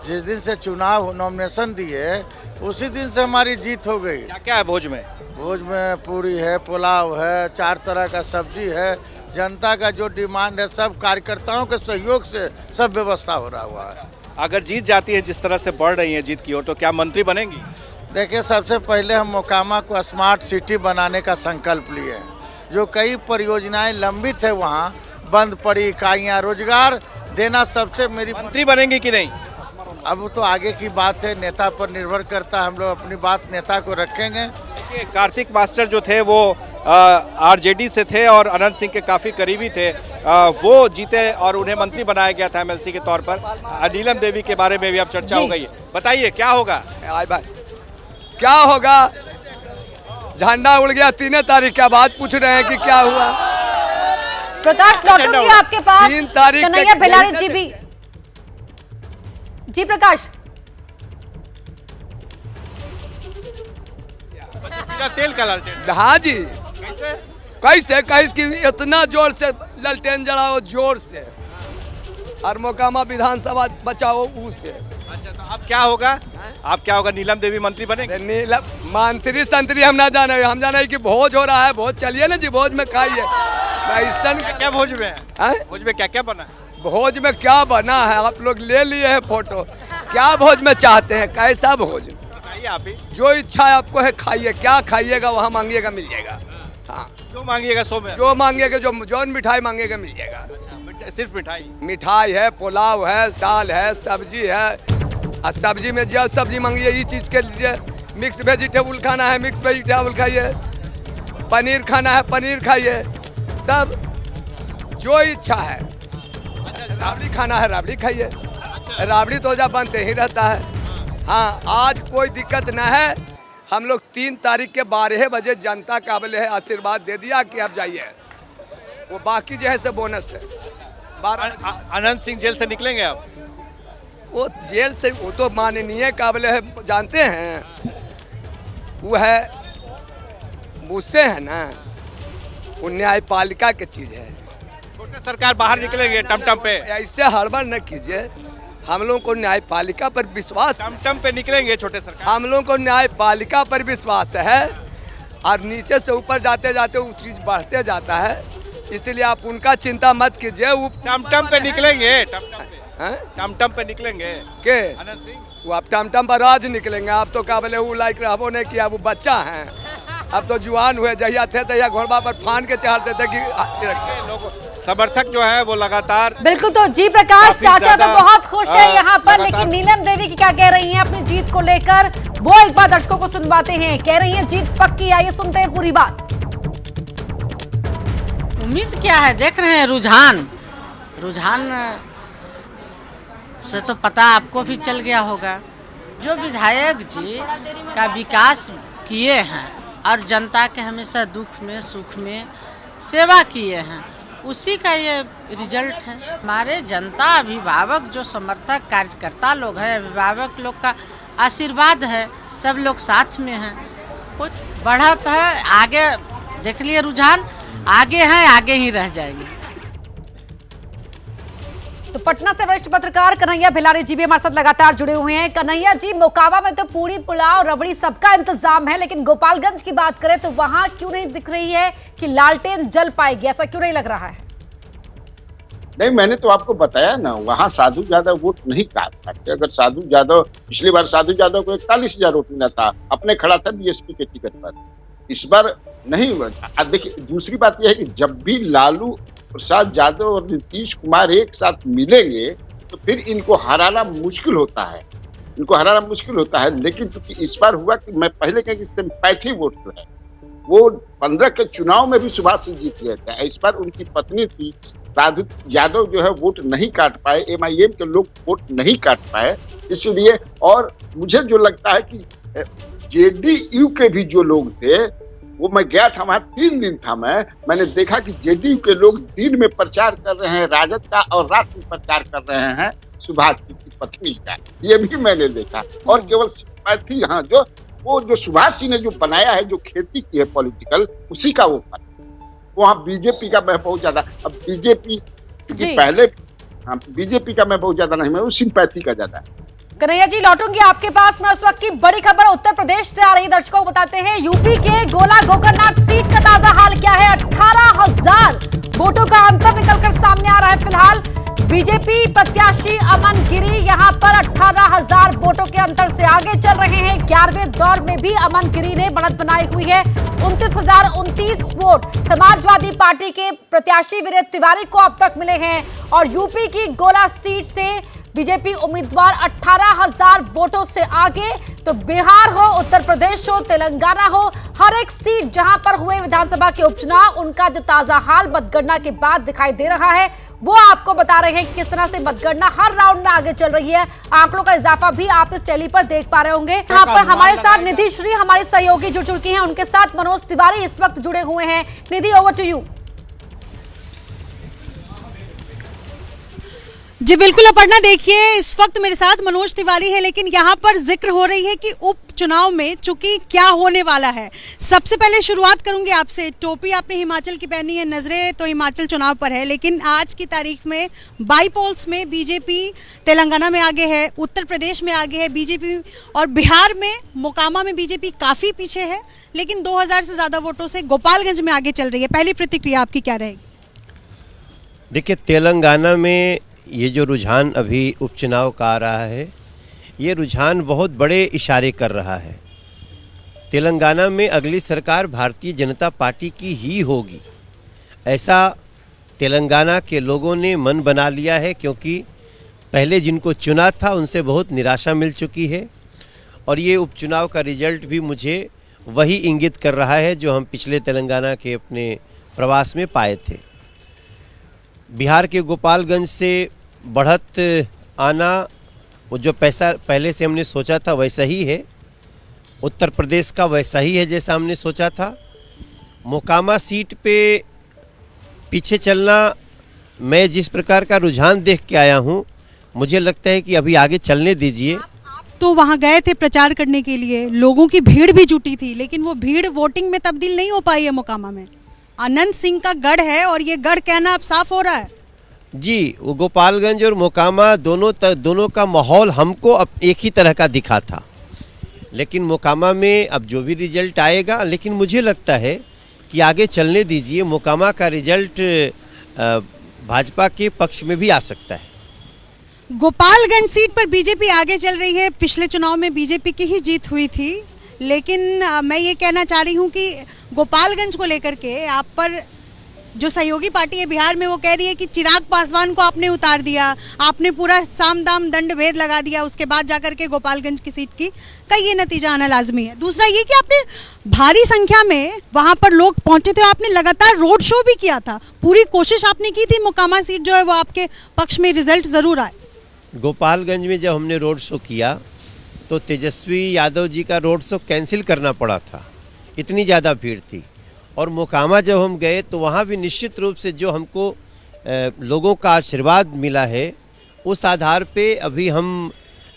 जिस दिन से चुनाव नॉमिनेशन दिए उसी दिन से हमारी जीत हो गई। क्या क्या है भोज में? भोज में पूरी है, पुलाव है, 4 तरह का सब्जी है। जनता का जो डिमांड है, सब कार्यकर्ताओं के सहयोग से सब व्यवस्था हो रहा हुआ है। अगर जीत जाती है, जिस तरह से बढ़ रही है जीत की ओर, तो क्या मंत्री बनेंगी? देखिए, सबसे पहले हम मोकामा को स्मार्ट सिटी बनाने का संकल्प लिए हैं। जो कई परियोजनाएं लंबित है वहाँ बंद पड़ी, इकाइयाँ, रोजगार देना सबसे मेरी। मंत्री बनेंगी कि नहीं? अब तो आगे की बात है, नेता पर निर्भर करता है। हम लोग अपनी बात नेता को रखेंगे। कार्तिक मास्टर जो थे वो आरजेडी से थे और अनंत सिंह के काफ़ी करीबी थे, वो जीते और उन्हें मंत्री बनाया गया था एमएलसी के तौर पर। नीलम देवी के बारे में भी अब चर्चा हो गई है। बताइए क्या होगा? क्या होगा? झंडा उड़ गया 3 तारीख के बाद, पूछ रहे हैं कि क्या हुआ। प्रकाश, लौटूंगी आपके पास। 3 तारीख कन्हैया बेलारी जी भी। जी प्रकाश, तेल का लालटेन। हाँ जी, कैसे कि इतना जोर से लालटेन जलाओ, जोर से, और मोकामा विधानसभा बचाओ उसे। अच्छा, तो अब क्या होगा? आप क्या होगा? नीलम देवी मंत्री बनेंगे? नीलम मंत्री संतरी हम ना जाने, हम जाने कि भोज हो रहा है। भोज चलिए ना जी, भोज में खाइए। क्या भोज में है? भोज में क्या क्या बना है? भोज में क्या बना है आप लोग ले लिए हैं फोटो। क्या भोज में चाहते हैं, कैसा भोज? आप ही जो इच्छा है आपको है खाइए। क्या खाइएगा वहाँ मांगिएगा मिल जाएगा। हाँ, जो मांगिएगा सो में, जो मांगिएगा, जो मिठाई मांगिएगा मिल जाएगा। अच्छा, सिर्फ मिठाई है, पुलाव है, दाल है, सब्जी है। और सब्जी में जो सब्जी मांगिए, ये चीज़ के लिए मिक्स वेजिटेबल खाना है, मिक्स वेजिटेबल खाइए। पनीर खाना है, पनीर खाइए। तब जो इच्छा है, राबड़ी खाना है, राबड़ी खाइए। राबड़ी तो जब बनते ही रहता है। हाँ, आज कोई दिक्कत न है। हम लोग 3 तारीख के 12 बजे जनता काबिल है आशीर्वाद दे दिया कि अब जाइए। वो बाकी जो है से बोनस है, अनंत सिंह जेल से निकलेंगे आप? वो जेल से वो तो माननीय काबिल है, जानते हैं वो है, मुझसे है ना, वो न्यायपालिका की चीज है। छोटे सरकार बाहर निकलेंगे टमटम पे? ऐसे हड़बड़ न कीजिए, हम लोगों को न्यायपालिका पर विश्वास, टमटम पे निकलेंगे छोटे सरकार? हम लोगों को न्यायपालिका पर विश्वास है और नीचे से ऊपर जाते जाते वो चीज बढ़ते जाता है, इसलिए आप उनका चिंता मत कीजिए। वो टमटम पे निकलेंगे, टमटम पे निकलेंगे के अनंत सिंह? वो आप टमटम पर आज निकलेंगे। आप तो क्या बोले वो लाइक रहबो नहीं किया, वो बच्चा हैं, अब तो जुआन हुए, जहिया थे तहिया घोड़बा पर फान के चढ़ते थे कि लोग समर्थक जो है वो लगातार। बिल्कुल, तो जी प्रकाश चाचा तो बहुत खुश है यहाँ पर, लेकिन नीलम देवी की क्या कह रही हैं अपनी जीत को लेकर, वो एक बार दर्शकों को सुनवाते हैं। कह रही हैं जीत पक्की, आइए सुनते हैं पूरी बात। उम्मीद क्या है, देख रहे हैं रुझान से तो पता आपको भी चल गया होगा। जो विधायक जी का विकास किए हैं और जनता के हमेशा दुख में सुख में सेवा किए हैं, उसी का ये रिजल्ट है। हमारे जनता, अभिभावक, जो समर्थक कार्यकर्ता लोग हैं, अभिभावक लोग का आशीर्वाद है, सब लोग साथ में हैं, कुछ बढ़त है। आगे देख लिए रुझान, आगे हैं, आगे ही रह जाएंगे। तो पटना से वरिष्ठ पत्रकार कन्हैया भिलारी जी भी हमारे साथ लगातार जुड़े हुए हैं। कन्हैया जी, मोकामा में तो पूरी पुलाव रबड़ी सबका इंतजाम है, लेकिन गोपालगंज की बात करें तो वहां क्यों नहीं दिख रही है कि लालटेन जल पाएगी? ऐसा क्यों नहीं लग रहा है? नहीं, मैंने तो आपको बताया ना, वहाँ साधु यादव वोट नहीं काट सकते। अगर साधु यादव, पिछली बार साधु यादव को 41,000 वोट मिला था, अपने खड़ा था बीएसपी के टिकट पर, इस बार नहीं। देखिए, दूसरी बात यह है कि जब भी लालू प्रसाद यादव और नीतीश कुमार एक साथ मिलेंगे तो फिर इनको हराना मुश्किल होता है, लेकिन क्योंकि इस बार हुआ कि मैं पहले कह कि सिंपैथी वोट जो है वो 15 के चुनाव में भी सुभाष सिंह जीत गए थे। इस बार उनकी पत्नी थी साधु यादव जो है वोट नहीं काट पाए, एमआईएम के लोग वोट नहीं काट पाए, इसलिए। और मुझे जो लगता है कि जेडीयू के भी जो लोग थे, वो मैं गया था वहाँ 3 दिन था, मैंने देखा कि जेडीयू के लोग दिन में प्रचार कर रहे हैं राजद का और रात में प्रचार कर रहे हैं सुभाष सिंह की पत्नी का, ये भी मैंने देखा। और केवल सिंपैथी, हाँ, जो सुभाष सिंह ने जो बनाया है, जो खेती की है पॉलिटिकल, उसी का वो फल। वहाँ बीजेपी का मैं बहुत ज्यादा, अब बीजेपी पहले, हाँ, बीजेपी का मैं बहुत ज्यादा नहीं, मैं सिंपैथी का ज्यादा है। कन्हैया जी, लौटूंगी आपके पास में। उस वक्त की बड़ी खबर उत्तर प्रदेश से आ रही, दर्शकों को बताते हैं। यूपी के गोला गोकर्णनाथ सीट का ताजा हाल क्या है? 18,000 वोटों का अंतर निकलकर सामने आ रहा है। फिलहाल बीजेपी प्रत्याशी अमन गिरी यहां पर 18,000 वोटों के अंतर से आगे चल रहे हैं। 11वें दौर में भी अमन गिरी ने बढ़त बनाई हुई है। 29,029 वोट समाजवादी पार्टी के प्रत्याशी विनय तिवारी को अब तक मिले हैं। और यूपी की गोला सीट से बीजेपी उम्मीदवार 18,000 वोटों से आगे। तो बिहार हो, उत्तर प्रदेश हो, तेलंगाना हो, हर एक सीट जहां पर हुए विधानसभा के उपचुनाव, उनका जो ताजा हाल मतगणना के बाद दिखाई दे रहा है, वो आपको बता रहे हैं कि किस तरह से मतगणना हर राउंड में आगे चल रही है। आंकड़ों का इजाफा भी आप इस टैली पर देख पा रहे होंगे। यहाँ पर हमारे साथ निधि श्री, हमारी सहयोगी जुड़ चुकी हैं, उनके साथ मनोज तिवारी इस वक्त जुड़े हुए हैं। निधि, ओवर टू यू। जी बिल्कुल अपर्णा, देखिए इस वक्त मेरे साथ मनोज तिवारी है, लेकिन यहाँ पर जिक्र हो रही है कि उपचुनाव में चूंकि क्या होने वाला है। सबसे पहले शुरुआत करूंगी आपसे। टोपी आपने हिमाचल की पहनी है, नजरें तो हिमाचल चुनाव पर है, लेकिन आज की तारीख में बाई पोल्स में बीजेपी तेलंगाना में आगे है, उत्तर प्रदेश में आगे है बीजेपी, और बिहार में मोकामा में बीजेपी काफी पीछे है, लेकिन 2000 से ज्यादा वोटों से गोपालगंज में आगे चल रही है। पहली प्रतिक्रिया आपकी क्या रहेगी? देखिए, तेलंगाना में ये जो रुझान अभी उपचुनाव का आ रहा है, ये रुझान बहुत बड़े इशारे कर रहा है। तेलंगाना में अगली सरकार भारतीय जनता पार्टी की ही होगी, ऐसा तेलंगाना के लोगों ने मन बना लिया है, क्योंकि पहले जिनको चुना था उनसे बहुत निराशा मिल चुकी है। और ये उपचुनाव का रिजल्ट भी मुझे वही इंगित कर रहा है जो हम पिछले तेलंगाना के अपने प्रवास में पाए थे। बिहार के गोपालगंज से बढ़त आना, वो जो पैसा पहले से हमने सोचा था वैसा ही है। उत्तर प्रदेश का वैसा ही है जैसा हमने सोचा था। मोकामा सीट पे पीछे चलना मैं जिस प्रकार का रुझान देख के आया हूँ, मुझे लगता है कि अभी आगे चलने दीजिए। तो वहां गए थे प्रचार करने के लिए, लोगों की भीड़ भी जुटी थी, लेकिन वो भीड़ वोटिंग में तब्दील नहीं हो पाई है मोकामा में। अनंत सिंह का गढ़ है और ये गढ़ कहना अब साफ हो रहा है। जी, वो गोपालगंज और मोकामा दोनों का माहौल हमको अब एक ही तरह का दिखा था, लेकिन मोकामा में अब जो भी रिजल्ट आएगा, लेकिन मुझे लगता है कि आगे चलने दीजिए। मोकामा का रिजल्ट भाजपा के पक्ष में भी आ सकता है। गोपालगंज सीट पर बीजेपी आगे चल रही है। पिछले चुनाव में बीजेपी की ही जीत हुई थी, लेकिन मैं ये कहना चाह रही हूँ कि गोपालगंज को लेकर के आप पर जो सहयोगी पार्टी है बिहार में, वो कह रही है कि चिराग पासवान को आपने उतार दिया, आपने पूरा साम दाम दंड भेद लगा दिया, उसके बाद जाकर के गोपालगंज की सीट की का ये नतीजा आना लाजमी है। दूसरा ये कि आपने भारी संख्या में वहां पर लोग पहुंचे थे, आपने लगातार रोड शो भी किया था, पूरी कोशिश आपने की थी मोकामा सीट जो है वो आपके पक्ष में रिजल्ट जरूर आए। गोपालगंज में जब हमने रोड शो किया तो तेजस्वी यादव जी का रोड शो कैंसिल करना पड़ा था, इतनी ज़्यादा भीड़ थी। और मोकामा जब हम गए तो वहाँ भी निश्चित रूप से जो हमको लोगों का आशीर्वाद मिला है, उस आधार पे अभी हम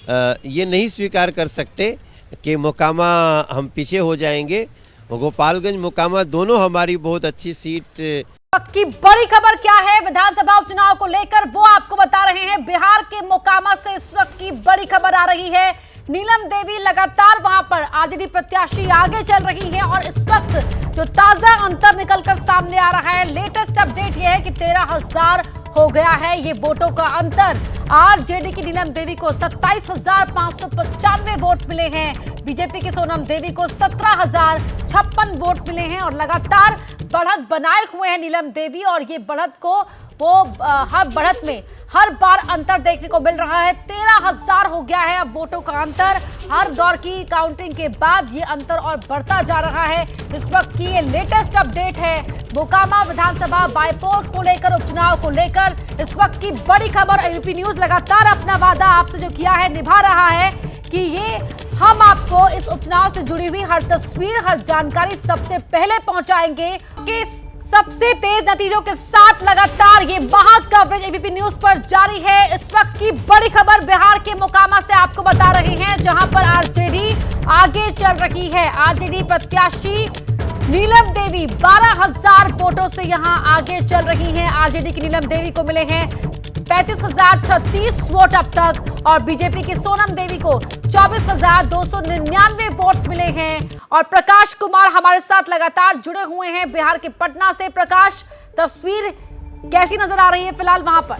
ये नहीं स्वीकार कर सकते कि मोकामा हम पीछे हो जाएंगे। गोपालगंज मोकामा दोनों हमारी बहुत अच्छी सीट। वक्त की बड़ी खबर क्या है विधानसभा उपचुनाव को लेकर, वो आपको बता रहे हैं। बिहार के मोकामा से इस वक्त की बड़ी खबर आ रही है। नीलम देवी लगातार वहां पर आरजेडी प्रत्याशी आगे चल रही है और इस वक्त जो ताजा अंतर निकलकर सामने आ रहा है, लेटेस्ट अपडेट यह है कि 13,000 हो गया है ये वोटों का अंतर। आरजेडी की नीलम देवी को 27,595 वोट मिले हैं, बीजेपी की सोनम देवी को 17,056 वोट मिले हैं और लगातार बढ़त बनाए हुए हैं नीलम देवी। और ये बढ़त को वो हर बढ़त में हर बार अंतर देखने को मिल रहा है। 13,000 हो गया है अब वोटों का अंतर। हर दौर की काउंटिंग के बाद ये अंतर और बढ़ता जा रहा है। इस वक्त की ये लेटेस्ट अपडेट है मोकामा विधानसभा बाईपोल्स को लेकर, उपचुनाव को लेकर इस वक्त की बड़ी खबर। एबीपी न्यूज लगातार अपना वादा आपसे जो किया है निभा रहा है कि ये हम आपको इस उपचुनाव से जुड़ी हुई हर तस्वीर, हर जानकारी सबसे पहले पहुंचाएंगे। कि सबसे तेज नतीजों के साथ लगातार ये महा कवरेज एबीपी न्यूज पर जारी है। इस वक्त की बड़ी खबर बिहार के मोकामा से आपको बता रहे हैं, जहां पर आरजेडी आगे चल रही है। आरजेडी प्रत्याशी नीलम देवी 12,000 वोटों से यहां आगे चल रही हैं। आरजेडी की नीलम देवी को मिले हैं 35,036 वोट अब तक और बीजेपी की सोनम देवी को 24,299 वोट मिले हैं। और प्रकाश कुमार हमारे साथ लगातार जुड़े हुए हैं बिहार के पटना से। प्रकाश, तस्वीर कैसी नजर आ रही है फिलहाल वहां पर?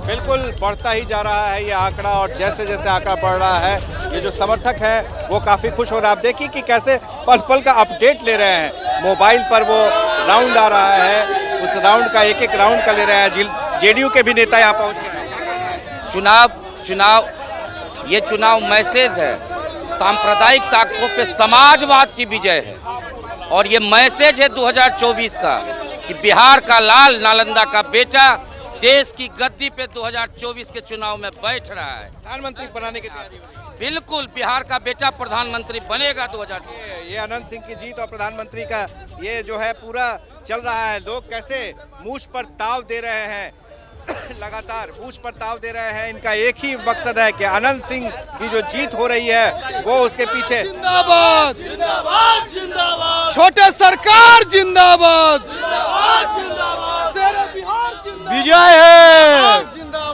बिल्कुल बढ़ता ही जा रहा है ये आंकड़ा और जैसे जैसे आंकड़ा बढ़ रहा है ये जो समर्थक हैं वो काफ़ी खुश हो रहे हैं। आप देखिए कि कैसे पल पल का अपडेट ले रहे हैं, मोबाइल पर वो राउंड आ रहा है, उस राउंड का एक राउंड का ले रहे हैं। जेडीयू के भी नेता यहाँ पहुँच गए। ये चुनाव मैसेज है, सांप्रदायिक ताकतों पे समाजवाद की विजय है और ये मैसेज है 2024 का कि बिहार का लाल, नालंदा का बेटा देश की गद्दी पे 2024 के चुनाव में बैठ रहा है। प्रधानमंत्री बनाने की तैयारी। बिल्कुल, बिहार का बेटा प्रधानमंत्री बनेगा 2024। ये अनंत सिंह की जीत और प्रधानमंत्री का ये जो है पूरा चल रहा है। लोग कैसे मूछ पर ताव दे रहे हैं, लगातार मूछ पर ताव दे रहे हैं। इनका एक ही मकसद है कि अनंत सिंह की जो जीत हो रही है वो उसके पीछे। जिंदाबाद जिंदाबाद जिंदाबाद, छोटे सरकार जिंदाबाद जिंदाबाद, विजय है।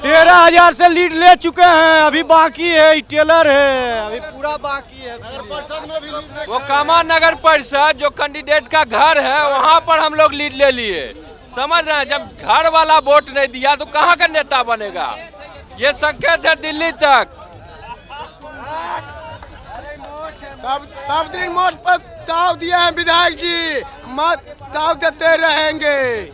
13,000 से लीड ले चुके हैं, अभी बाकी है, टेलर है, अभी पूरा बाकी है। नगर परिषद में भी वो कामा नगर परिषद जो कैंडिडेट का घर है वहाँ पर हम लोग लीड ले लिए। समझ रहे हैं, जब घर वाला वोट नहीं दिया तो कहाँ का नेता बनेगा? ये संकेत है दिल्ली तक। सब दिन वोट पर ताव दिया है विधायक जी, मत ताव देते रहेंगे।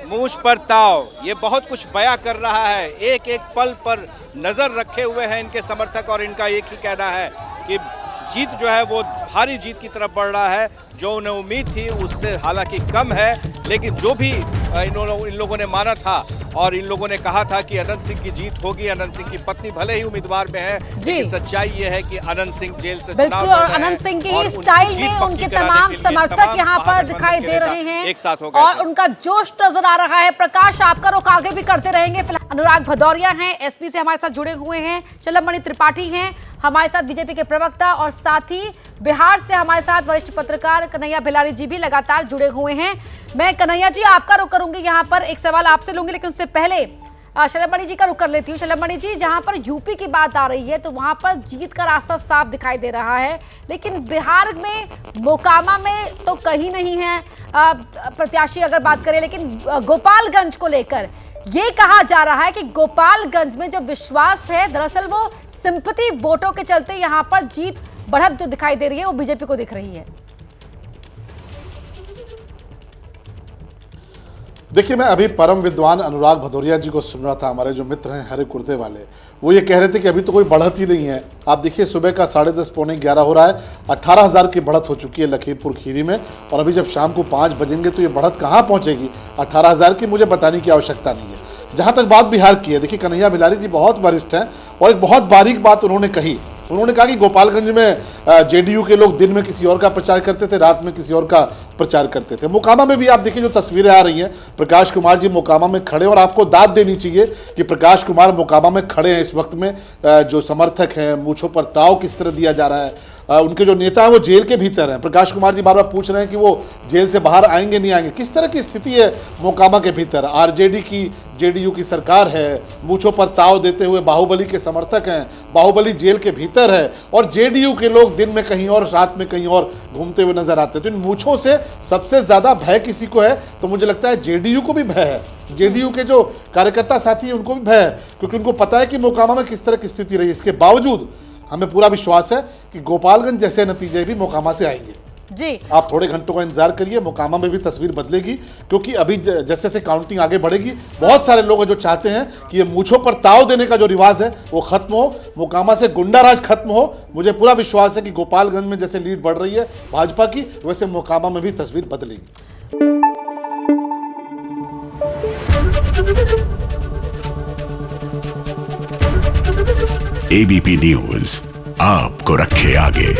मूछ पर ताव, ये बहुत कुछ बयां कर रहा है। एक एक पल पर नजर रखे हुए हैं इनके समर्थक और इनका एक ही कहना है कि जीत जो है वो भारी जीत की तरफ बढ़ रहा है। जो उन्हें उम्मीद थी उससे हालांकि कम है, लेकिन जो भी इन लोगों ने माना था और इन लोगों ने कहा था कि अनंत सिंह की जीत होगी। अनंत सिंह की पत्नी भले ही उम्मीदवार में है, लेकिन सच्चाई ये है कि अनंत सिंह जेल से चुनाव बिल्कुल, और अनंत सिंह की ही स्टाइल में उनके तमाम समर्थक यहाँ पर दिखाई दे रहे हैं एक साथ हो गए और उनका जोश नजर आ रहा है। प्रकाश, आपका रुख आगे भी करते रहेंगे। फिलहाल अनुराग भदौरिया हैं, एसपी से हमारे साथ जुड़े हुए हैं, चलमणि त्रिपाठी हैं हमारे साथ, बीजेपी के प्रवक्ता, और साथ ही बिहार से हमारे साथ वरिष्ठ पत्रकार कन्हैया भिलारी जी भी लगातार जुड़े हुए हैं। मैं कन्हैया जी आपका रुख करूंगी, यहाँ पर एक सवाल आपसे लूंगी, लेकिन उससे पहले शलमणि जी का रुख कर लेती हूँ। शलमणि जी, जहां पर यूपी की बात आ रही है तो वहां पर जीत का रास्ता साफ दिखाई दे रहा है, लेकिन बिहार में मोकामा में तो कहीं नहीं है प्रत्याशी अगर बात करें, लेकिन गोपालगंज को लेकर ये कहा जा रहा है कि गोपालगंज में जो विश्वास है दरअसल वो सिंपैथी वोटों के चलते यहाँ पर जीत बढ़त जो दिखाई दे रही है वो बीजेपी को दिख रही है। देखिए, मैं अभी परम विद्वान अनुराग भदौरिया जी को सुन रहा था, हमारे जो मित्र हैं हरे कुर्ते वाले, वो ये कह रहे थे कि अभी तो कोई बढ़त ही नहीं है। आप देखिए, सुबह का 10:30 पौने 11 हो रहा है, 18,000 की बढ़त हो चुकी है लखीमपुर खीरी में, और अभी जब शाम को 5 बजेंगे तो ये बढ़त कहाँ पहुँचेगी 18,000 की, मुझे बताने की आवश्यकता नहीं है। जहाँ तक बात बिहार की है, देखिए कन्हैया भिलारी जी बहुत वरिष्ठ हैं और एक बहुत बारीक बात उन्होंने कही। उन्होंने कहा कि गोपालगंज में जेडीयू के लोग दिन में किसी और का प्रचार करते थे, रात में किसी और का प्रचार करते थे। मोकामा में भी आप देखिए जो तस्वीरें आ रही हैं, प्रकाश कुमार जी मोकामा में खड़े, और आपको दाद देनी चाहिए कि प्रकाश कुमार मोकामा में खड़े हैं इस वक्त में। जो समर्थक हैं, मूंछों पर ताव किस तरह दिया जा रहा है, उनके जो नेता हैं वो जेल के भीतर हैं। प्रकाश कुमार जी बार बार पूछ रहे हैं कि वो जेल से बाहर आएंगे नहीं आएंगे। किस तरह की स्थिति है मोकामा के भीतर? आरजेडी की, जेडीयू की सरकार है, मूंछों पर ताव देते हुए बाहुबली के समर्थक हैं, बाहुबली जेल के भीतर है, और जेडीयू के लोग दिन में कहीं और रात में कहीं और घूमते हुए नजर आते हैं। तो इन मूंछों से सबसे ज्यादा भय किसी को है तो मुझे लगता है जेडीयू को भी भय है। जेडीयू के जो कार्यकर्ता साथी हैं उनको भी भय है, क्योंकि उनको पता है कि मोकामा में किस तरह की स्थिति रही। इसके बावजूद हमें पूरा विश्वास है कि गोपालगंज जैसे नतीजे भी मोकामा से आएंगे। जी, आप थोड़े घंटों का इंतजार करिए, मोकामा में भी तस्वीर बदलेगी, क्योंकि अभी जैसे जैसे काउंटिंग आगे बढ़ेगी, बहुत सारे लोग जो चाहते हैं कि ये मूंछों पर ताव देने का जो रिवाज है वो खत्म हो, मोकामा से गुंडाराज खत्म हो। मुझे पूरा विश्वास है कि गोपालगंज में जैसे लीड बढ़ रही है भाजपा की, वैसे मोकामा में भी तस्वीर बदलेगी। एबीपी न्यूज आपको रखे आगे।